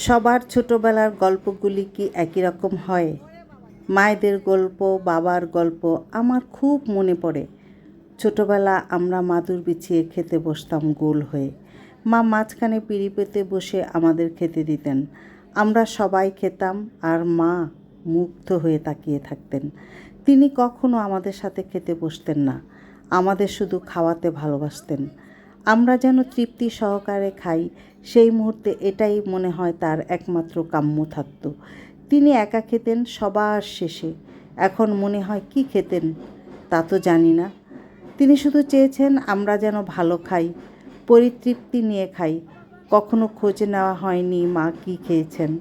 সবার ছোটবেলার গল্পগুলি কি একই রকম হয়? মায়েদের গল্প, বাবার গল্প আমার খুব মনে পড়ে। ছোটবেলা আমরা মাদুর বিছিয়ে খেতে বসতাম গোল হয়ে। মা মাঝখানে পিঁড়ি পেতে বসে আমাদের খেতে দিতেন। আমরা সবাই খেতাম আর মা মুগ্ধ হয়ে তাকিয়ে থাকতেন। তিনি কখনো আমাদের সাথে খেতে বসতেন না, আমাদের শুধু খাওয়াতে ভালোবাসতেন। আমরা যেন তৃপ্তি সহকারে খাই, সেই মুহূর্তে এটাই মনে হয় তার একমাত্র কাম্য থাকত। তিনি একা খেতেন সবার শেষে। এখন মনে হয় কি খেতেন তা তো জানি না। তিনি শুধু চেয়েছেন আমরা যেন ভালো খাই, পরিতৃপ্তি নিয়ে খাই। কখনো খোঁজ নেওয়া হয়নি মা কী খেয়েছেন।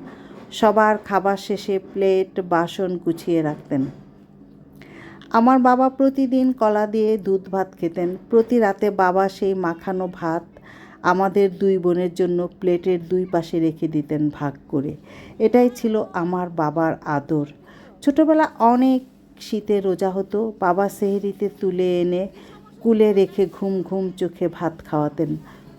সবার খাবার শেষে প্লেট বাসন গুছিয়ে রাখতেন। আমার বাবা প্রতিদিন কলা দিয়ে দুধ ভাত খেতেন। প্রতি রাতে বাবা সেই মাখানো ভাত আমাদের দুই বোনের জন্য প্লেটের দুই পাশে রেখে দিতেন ভাগ করে। এটাই ছিল আমার বাবার আদর। ছোটবেলা অনেক শীতে রোজা হতো। বাবা সেহরিতে তুলে এনে কুলে রেখে ঘুম ঘুম চোখে ভাত খাওয়াতেন।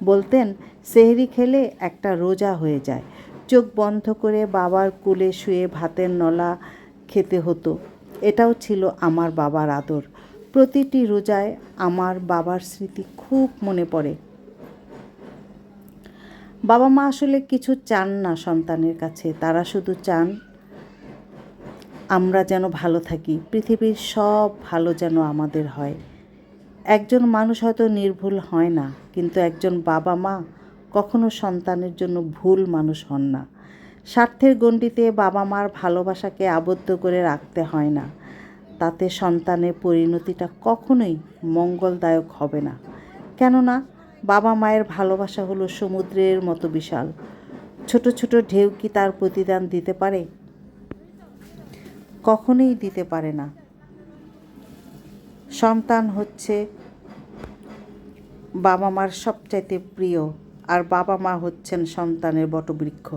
বলতেন সেহরি খেলে একটা রোজা হয়ে যায়। চোখ বন্ধ করে বাবার কোলে শুয়ে ভাতের নলা খেতে হতো। এটাও ছিল আমার বাবার আদর। প্রতিটি রোজায় আমার বাবার স্মৃতি খুব মনে পড়ে। বাবা মা আসলে কিছু চান না সন্তানের কাছে, তারা শুধু চান আমরা যেন ভালো থাকি, পৃথিবীর সব ভালো যেন আমাদের হয়। একজন মানুষ হয়তো নির্ভুল হয় না, কিন্তু একজন বাবা মা কখনো সন্তানের জন্য ভুল মানুষ হন না। স্বার্থের গণ্ডিতে বাবা মার ভালোবাসাকে আবদ্ধ করে রাখতে হয় না, তাতে সন্তানের পরিণতিটা কখনোই মঙ্গলদায়ক হবে না। কেননা বাবা মায়ের ভালোবাসা হলো সমুদ্রের মতো বিশাল। ছোট ছোট ঢেউ কি তার প্রতিদান দিতে পারে? কখনোই দিতে পারে না। সন্তান হচ্ছে বাবা মার সবচাইতে প্রিয়, আর বাবা মা হচ্ছেন সন্তানের বটবৃক্ষ।